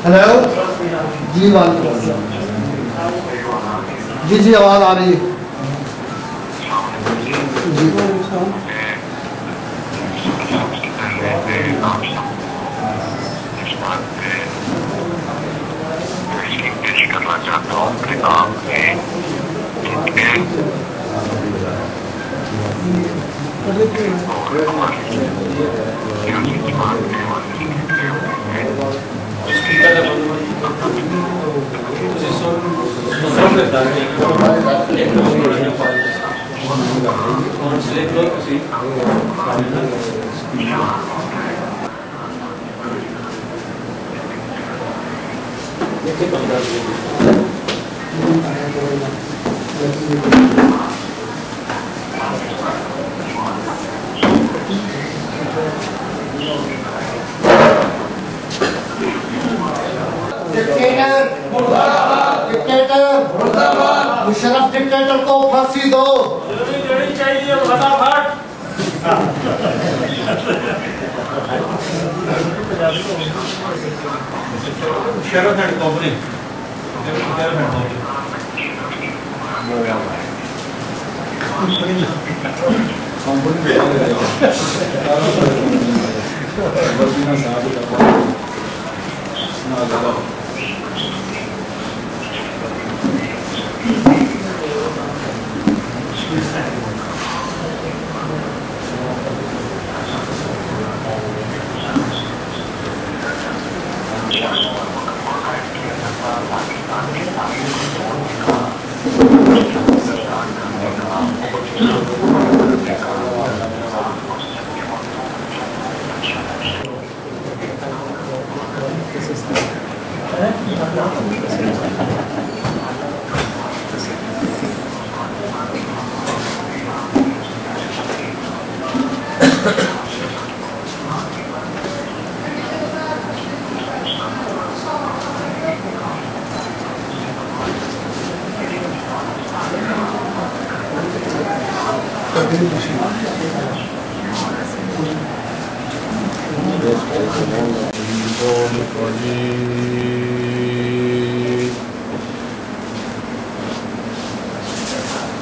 Hello جی وعلیکم السلام. جی آواز آ رہی ہے جی. کرنا چاہتا ہوں کہ آپ نے مشرف ڈکٹیٹر کو پھانسی دو. چاہیے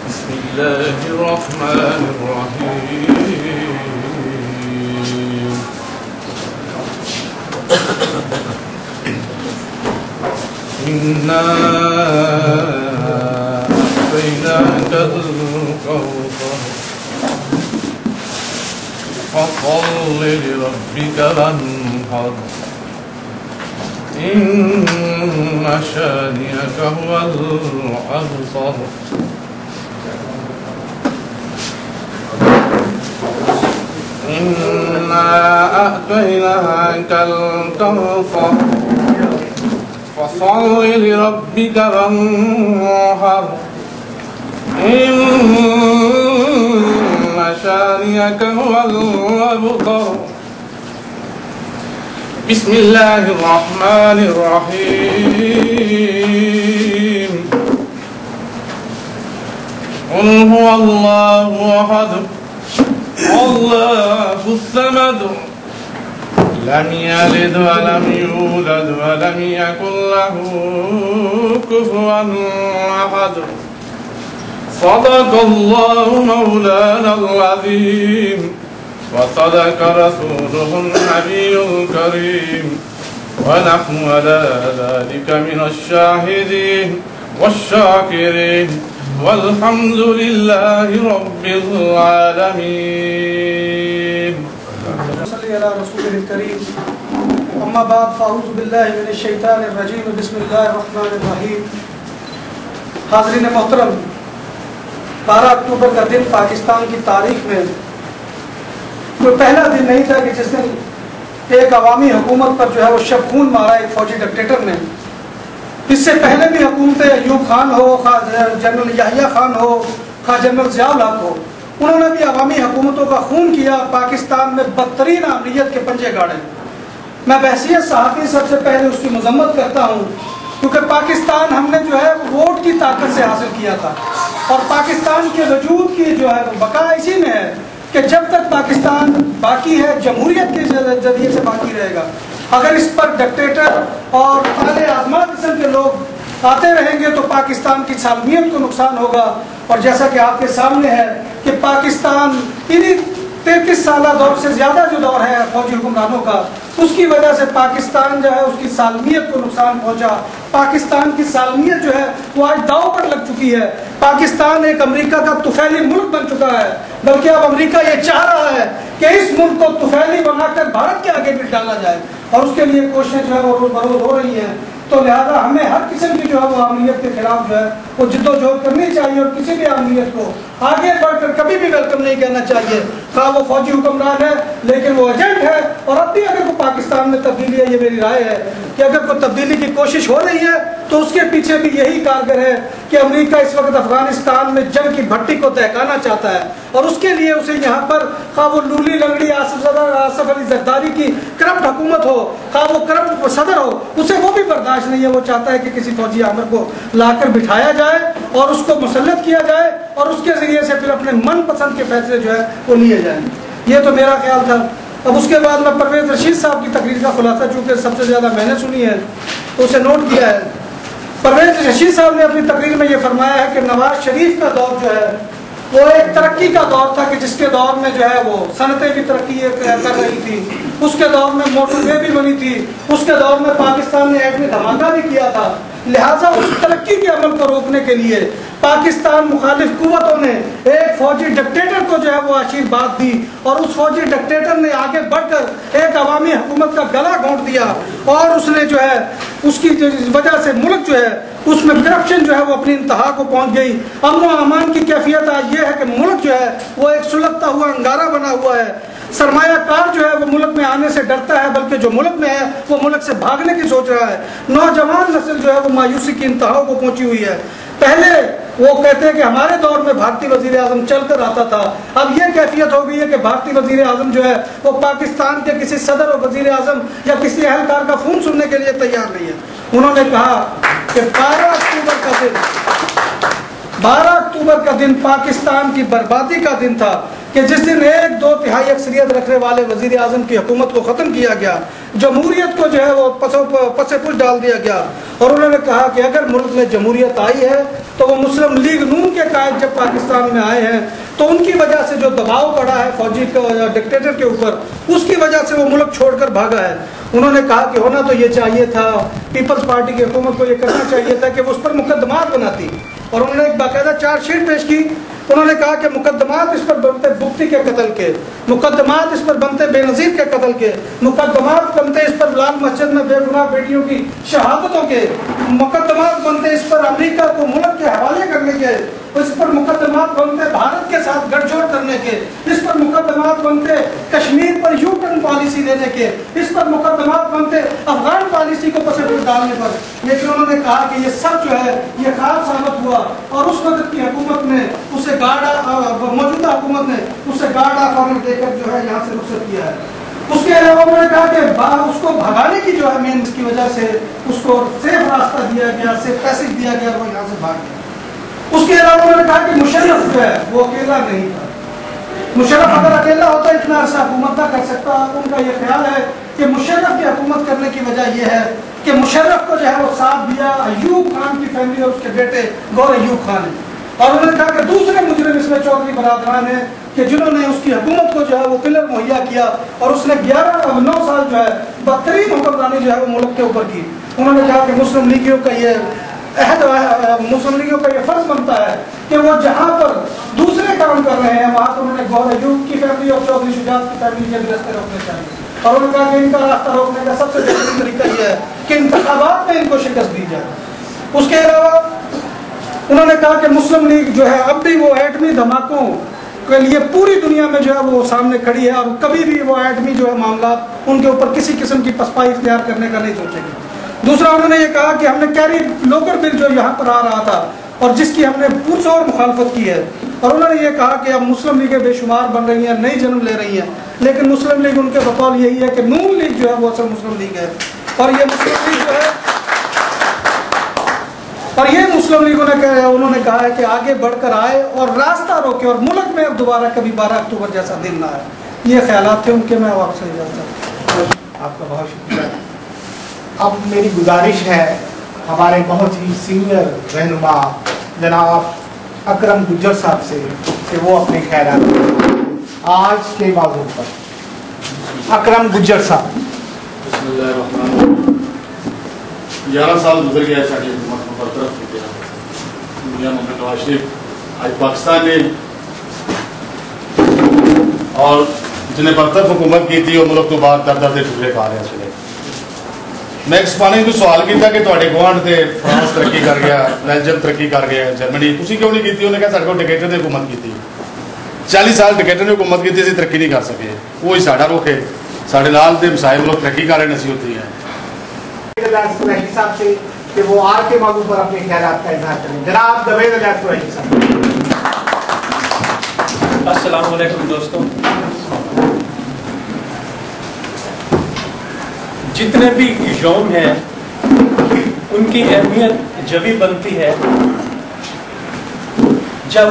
بسم الله الرحمن الرحيم. إنا أعطيناك الكوثر فصل لربك وانحر إن شانئك هو الأبتر. إنا أعطيناك الكوثر فصل لربك وانحر إن شانئك هو الأبتر. بسم الله الرحمن الرحيم. قل هو الله أحد الله الصمد لم يلد ولم يولد ولم يكن له كفوا أحد. صدق الله مولانا العظيم وصدق رسوله النبي الكريم ونحن على ذلك من الشاهدين والشاكرين والحمد لله رب العالمين. صلی علی رسولہ الکریم. اما بعد فاعوذ باللہ من الشیطان الرجیم. بسم اللہ الرحمن الرحیم. حاضرین محترم، 12 اکتوبر کا دن پاکستان کی تاریخ میں کوئی پہلا دن نہیں تھا کہ جس دن ایک عوامی حکومت پر جو ہے وہ شب خون مارا ایک فوجی ڈکٹیٹر نے. اس سے پہلے بھی حکومتیں ایوب خان ہو، جنرل یحییٰ خان ہو، جنرل ضیاء الحق ہو، انہوں نے بھی عوامی حکومتوں کا خون کیا، پاکستان میں بدترین عملیت کے پنجے گاڑے. میں بحیثیت صحافی سب سے پہلے اس کی مذمت کرتا ہوں، کیونکہ پاکستان ہم نے جو ہے ووٹ کی طاقت سے حاصل کیا تھا، اور پاکستان کے وجود کی جو ہے وہ بقا اسی میں ہے کہ جب تک پاکستان باقی ہے جمہوریت کے ذریعے سے باقی رہے گا. اگر اس پر ڈکٹیٹر اور اعلی اعظمات قسم کے لوگ آتے رہیں گے تو پاکستان کی سالمیت کو نقصان ہوگا. اور جیسا کہ آپ کے سامنے ہے کہ پاکستان انہی 33 سالہ دور سے زیادہ جو دور ہے فوجی حکمرانوں کا، اس کی وجہ سے پاکستان جو ہے اس کی سالمیت کو نقصان پہنچا. پاکستان کی سالمیت جو ہے وہ آج داؤ پر لگ چکی ہے. پاکستان ایک امریکہ کا طفیلی ملک بن چکا ہے، بلکہ اب امریکہ یہ چاہ رہا ہے کہ اس ملک کو طفیلی بنا کر بھارت کے آگے بھی ڈالا جائے، اور اس کے لیے کوششیں جو ہے وہ روز بروز ہو رہی ہیں. تو لہذا ہمیں ہر قسم کی جو ہے وہ عملیت کے خلاف جو ہے وہ جد و جہد کرنی چاہیے، اور کسی بھی عملیت کو آگے بڑھ کر کبھی بھی ویلکم نہیں کہنا چاہیے، خواہ وہ فوجی حکمران ہے لیکن وہ ایجنٹ ہے. اور اب بھی اگر کوئی پاکستان میں تبدیلی ہے، یہ میری رائے ہے کہ اگر کوئی تبدیلی کی کوشش ہو رہی ہے تو اس کے پیچھے بھی یہی کارگر ہے کہ امریکہ اس وقت افغانستان میں جنگ کی بھٹی کو دہکانا چاہتا ہے، اور اس کے لیے اسے یہاں پر خواہ وہ لولی لنگڑی آصف علی زرداری کی کرپٹ حکومت ہو، خواہ وہ کرپٹ صدر ہو، اسے وہ بھی برداشت نہیں ہے. وہ چاہتا ہے کہ کسی فوجی آمر کو لا کر بٹھایا جائے اور اس کو مسلط کیا جائے، اور اس کے ذریعے سے پھر اپنے من پسند کے فیصلے جو ہے وہ لیے جائیں. یہ تو میرا خیال تھا. اب اس کے بعد میں پرویز رشید صاحب کی تقریر کا خلاصہ چونکہ سب سے زیادہ میں نے سنی ہے تو اسے نوٹ کیا ہے. پرویز رشید صاحب نے اپنی تقریر میں یہ فرمایا ہے کہ نواز شریف کا دور جو ہے وہ ایک ترقی کا دور تھا، کہ جس کے دور میں جو ہے وہ صنعتیں بھی ترقی کر رہی تھی، اس کے دور میں موٹر وے بھی بنی تھی، اس کے دور میں پاکستان نے ایٹمی دھماکہ بھی کیا تھا. لہٰذا اس ترقی کے عمل کو روکنے کے لیے پاکستان مخالف قوتوں نے ایک فوجی ڈکٹیٹر کو جو ہے وہ آشیرواد دی، اور اس فوجی ڈکٹیٹر نے آگے بڑھ کر ایک عوامی حکومت کا گلا گھونٹ دیا، اور اس نے جو ہے اس کی وجہ سے ملک جو ہے اس میں کرپشن جو ہے وہ اپنی انتہا کو پہنچ گئی. امن و امان کی کیفیت آج یہ ہے کہ ملک جو ہے وہ ایک سلگتا ہوا انگارہ بنا ہوا ہے. سرمایہ کار جو ہے وہ ملک میں آنے سے ڈرتا ہے، بلکہ جو ملک میں ہے وہ ملک سے بھاگنے کی سوچ رہا ہے. نوجوان نسل جو ہے وہ مایوسی کی انتہا کو پہنچی ہوئی ہے. پہلے وہ کہتے ہیں کہ ہمارے دور میں بھارتی وزیر اعظم چل کر آتا تھا، اب یہ کیفیت ہو گئی ہے کہ بھارتی وزیر اعظم جو ہے وہ پاکستان کے کسی صدر اور وزیر اعظم یا کسی اہلکار کا فون سننے کے لیے تیار نہیں ہے. انہوں نے کہا کہ 12 اکتوبر کا دن پاکستان کی بربادی کا دن تھا، کہ جس دن 1/2 اکثریت رکھنے والے وزیر اعظم کی حکومت کو ختم کیا گیا، جمہوریت کو جو ہے وہ پس پش ڈال دیا گیا. اور انہوں نے کہا کہ اگر ملک میں جمہوریت آئی ہے تو وہ مسلم لیگ نون کے قائد جب پاکستان میں آئے ہیں تو ان کی وجہ سے جو دباؤ پڑا ہے فوجی ڈکٹیٹر کے اوپر، اس کی وجہ سے وہ ملک چھوڑ کر بھاگا ہے. انہوں نے کہا کہ ہونا تو یہ چاہیے تھا، پیپلز پارٹی کی حکومت کو یہ کرنا چاہیے تھا کہ وہ اس پر مقدمات بناتی، اور انہوں نے ایک باقاعدہ چارج شیٹ پیش کی. انہوں نے کہا کہ مقدمات اس پر بنتے بگٹی کے قتل کے، مقدمات اس پر بنتے بے نظیر کے قتل کے، مقدمات بنتے اس پر لال مسجد میں بے گناہ بیٹیوں کی شہادتوں کے، مقدمات بنتے اس پر امریکہ کو ملک کے حوالے کرنے کے، اس پر مقدمات بنتے بھارت کے ساتھ گٹھ جوڑ کرنے کے، اس پر مقدمات بنتے کشمیر پر یو ٹرن پالیسی دینے کے، اس پر مقدمات بنتے افغان پالیسی کو پس پش ڈالنے پر. لیکن انہوں نے کہا کہ یہ سب جو ہے یہ خواب ثابت ہوا، اور اس وقت کی حکومت نے اسے موجودہ حکومت نے اسے گارڈ آف آنر دے کر جو ہے یہاں سے رخصت کیا ہے. اس کے علاوہ انہوں نے کہا کہ اس کو بھگانے کی جو ہے مین اس کی وجہ سے اس کو سیف راستہ دیا گیا، سیف پیسج دیا گیا، وہ یہاں سے بھاگ گیا. اس کے علاوہ انہوں نے کہا کہ مشرف جو ہے وہ اکیلا نہیں تھا. مشرف اگر اکیلا ہوتا اتنا عرصہ حکومت نہ کر سکتا. ان کا یہ خیال ہے کہ مشرف کی حکومت کرنے کی وجہ یہ ہے کہ مشرف کو جو ہے وہ ساتھ دیا ایوب خان کی فیملی اور اس کے بیٹے گور ایوب خان نے. اور انہوں نے کہا کہ دوسرے مجرم اس میں چودھری برادران ہیں کہ جنہوں نے اس کی حکومت کو جو ہے وہ پلر مہیا کیا، اور اس نے 9 سال جو ہے بدترین حکمرانی جو ہے وہ ملک کے اوپر کی. انہوں نے کہا کہ مسلم لیگیوں کا یہ عہد مسلم لیگیوں کا یہ فرض بنتا ہے کہ وہ جہاں پر دوسرے کام کر رہے ہیں وہاں پر انہوں نے گور ایوب کی فیملی اور چودھری شجاعت کی فیملی کے راستے روکنے چاہیے. اور انہوں نے کہا کہ ان کا راستہ روکنے کا سب سے بہترین طریقہ یہ ہے کہ انتخابات میں ان کو شکست دی جائے. اس کے علاوہ انہوں نے کہا کہ مسلم لیگ جو ہے اب بھی وہ ایٹمی دھماکوں کے لیے پوری دنیا میں جو ہے وہ سامنے کھڑی ہے، اور کبھی بھی وہ ایٹمی جو ہے معاملات ان کے اوپر کسی قسم کی پسپائی اختیار کرنے کا نہیں سوچے گی. دوسرا انہوں نے یہ کہا کہ ہم نے کیری لوکر بل جو یہاں پر آ رہا تھا اور جس کی ہم نے پرزور مخالفت کی ہے، اور انہوں نے یہ کہا کہ اب مسلم لیگیں بے شمار بن رہی ہیں، نئی جنم لے رہی ہیں، لیکن مسلم لیگ ان کے بقول یہی ہے کہ نون لیگ جو ہے وہ اصل مسلم لیگ ہے. اور یہ مسلم لیگ جو ہے مسلم لیگوں نے انہوں نے کہا ہے کہ آگے بڑھ کر آئے اور راستہ روکے اور ملک میں اب دوبارہ کبھی 12 اکتوبر جیسا دن نہ آئے. یہ خیالات تھے ان کے. میں آپ سے اجازت چاہتا ہوں. آپ کا بہت شکریہ. اب میری گزارش ہے ہمارے بہت ہی سینئر رہنما جناب اکرم گجر صاحب سے کہ وہ اپنے خیالات آج کے موضوع پر۔ اکرم گجر صاحب۔ بسم اللہ الرحمن الرحیم۔ 11 سال گزر گیا ساری حکومت کو برطرف کیا دنیا محمد نواز شریف آج پاکستان نے اور جنہیں برطرف حکومت کی تھی وہ ملک تو باہر در در دے ٹکڑے پا رہے چلے۔ میں ایکسپاننگ کو سوال کیا کہ تواڈے گوانڈ تے فرانس ترقی کر گیا، بیلجیم ترقی کر گیا، جرمنی تسی کیوں نہیں کیتی؟ انہیں کہا ساڈے کو ڈکٹیٹر نے حکومت کی 40 سال ڈکٹیٹر نے حکومت کی اسی ترقی نہیں کر سکے۔ وہی ساڈا رخ ہے، ساڈے نال دے مسائل لوگ ترقی کر رہے ہیں، اسی ہوتی ہے۔ قریشی صاحب سے کہ وہ آج کے موضوع پر اپنے خیالات کا اظہار کریں۔ جناب جاوید الیاس قریشی صاحب۔ السلام علیکم دوستوں، جتنے بھی یوم ہیں ان کی اہمیت جبھی بنتی ہے جب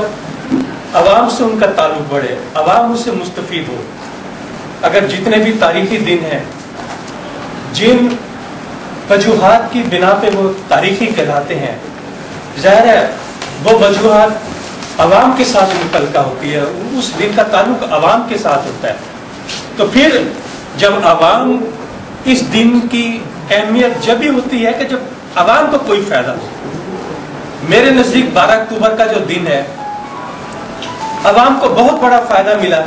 عوام سے ان کا تعلق بڑھے، عوام اس سے مستفید ہو۔ اگر جتنے بھی تاریخی دن ہیں جن وجوہات کی بنا پہ وہ تاریخی کہلاتے ہیں، ظاہر ہے وہ وجوہات عوام کے ساتھ متعلقہ ہوتی ہے، اس دن کا تعلق عوام کے ساتھ ہوتا ہے۔ تو پھر جب عوام اس دن کی اہمیت جب ہی ہوتی ہے کہ جب عوام کو کوئی فائدہ ہو۔ میرے نزدیک 12 اکتوبر کا جو دن ہے، عوام کو بہت بڑا فائدہ ملا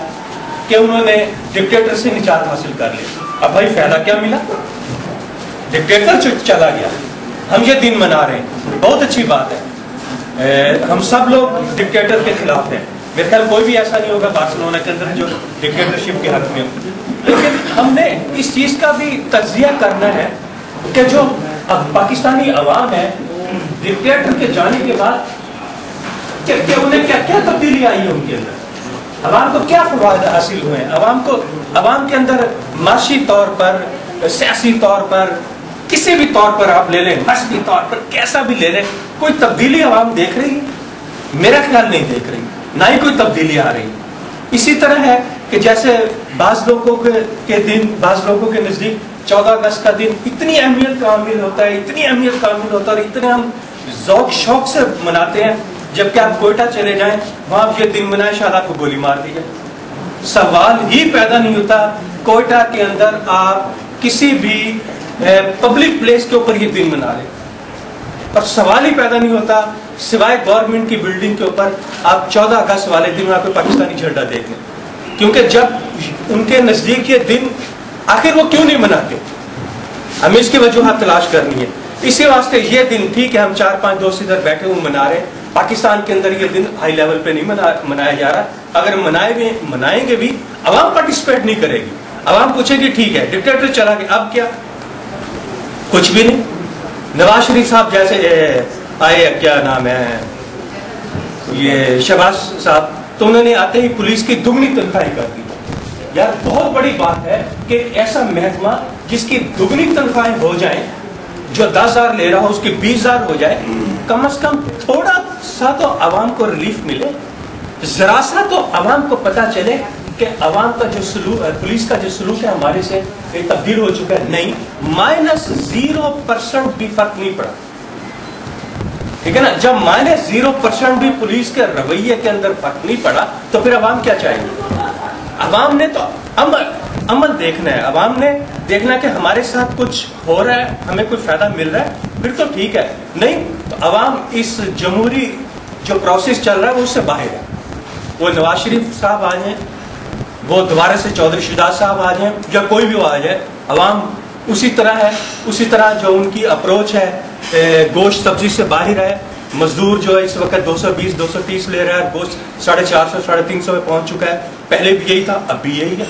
کہ انہوں نے ڈکٹیٹر سے نجات حاصل کر لی۔ اب بھائی فائدہ کیا ملا؟ ڈکٹیٹر چلا گیا، ہم یہ دن منا رہے ہیں، بہت اچھی بات ہے۔ ہم سب لوگ ڈکٹیٹر کے خلاف ہیں، میرے خیال کوئی بھی ایسا نہیں ہوگا بارسلونا کے اندر جو ڈکٹیٹرشپ کے حق میں ہو۔ لیکن ہم نے اس چیز کا بھی تجزیہ کرنا ہے کہ جو پاکستانی عوام ہے ڈکٹیٹر کے جانے کے بعد کہ انہیں کیا کیا تبدیلی آئی ہے ان کے اندر، عوام کو کیا فوائد حاصل ہوئے ہیں، عوام کے اندر معاشی طور پر، سیاسی طور پر، کسی بھی طور پر آپ لے لیں، مذہبی طور پر کیسا بھی لے لیں، کوئی تبدیلی عوام دیکھ رہی ہے؟ میرا خیال نہیں دیکھ رہی، نہ ہی کوئی تبدیلی آ رہی۔ اسی طرح ہے کہ جیسے بعض لوگوں کے دن، بعض لوگوں کے نزدیک 14 اگست کا دن اتنی اہمیت کا حامل ہوتا ہے، اتنی اہمیت کا حامل ہوتا ہے اور اتنے ہم ذوق شوق سے مناتے ہیں، جبکہ آپ کوئٹہ چلے جائیں وہاں آپ یہ دن منائیں شاید آپ کو گولی مار دی جائے۔ سوال ہی پیدا نہیں ہوتا کوئٹہ کے اندر آپ کسی بھی پبلک پلیس کے اوپر یہ دن منا لیں، اور سوال ہی پیدا نہیں ہوتا سوائے گورنمنٹ کی بلڈنگ کے اوپر آپ 14 اگست والے دن آپ کو پاکستانی جھنڈا دیکھ لیں، کیونکہ جب ان کے نزدیک یہ دن آخر وہ کیوں نہیں مناتے، ہمیں اس کی وجوہات تلاش کرنی ہے۔ اسی واسطے یہ دن ٹھیک ہے ہم 4-5 دوست ادھر بیٹھے ہوئے منا رہے ہیں، پاکستان کے اندر یہ دن ہائی لیول پہ نہیں منایا جا رہا۔ اگر منائیں گے بھی عوام پارٹیسپیٹ نہیں کرے گی، عوام پوچھے گی ٹھیک ہے ڈکٹیٹر چلا گیا اب کیا، کچھ بھی نہیں۔ نواز شریف صاحب جیسے آئے، کیا نام ہے یہ شہباز صاحب، تو انہوں نے آتے ہی پولیس کی دگنی تنخواہیں کر دی۔ یار بہت بڑی بات ہے کہ ایسا محکمہ جس کی دگنی تنخواہیں ہو جائیں، جو 10,000 لے رہا ہو اس کی 20,000 ہو جائے، کم از کم تھوڑا سا تو عوام کو ریلیف ملے، ذرا سا تو عوام کو پتا چلے کہ عوام کا جو سلوک، پولیس کا جو سلوک ہے ہمارے سے تبدیل ہو چکا ہے۔ نہیں، -0% بھی فرق نہیں پڑا، ٹھیک ہے نا۔ جب -0% بھی پولیس کے رویے کے اندر فرق نہیں پڑا تو پھر عوام کیا چاہیے؟ عوام نے تو عمل دیکھنا ہے، عوام نے دیکھنا کہ ہمارے ساتھ کچھ ہو رہا ہے، ہمیں کوئی فائدہ مل رہا ہے، پھر تو ٹھیک ہے، نہیں تو عوام اس جمہوری جو پروسیس چل رہا ہے وہ اس سے باہر ہے۔ وہ نواز شریف صاحب آ جائیں، وہ دوبارہ سے چودھری شہزاد صاحب آ جائیں، یا کوئی بھی آ جائے، عوام اسی طرح ہے، اسی طرح جو ان کی اپروچ ہے گوشت سبزی سے باہر ہے۔ مزدور جو ہے اس وقت 220-230 لے رہا ہے، گوشت 450-350 پہ پہنچ چکا ہے، پہلے بھی یہی تھا اب بھی یہی ہے۔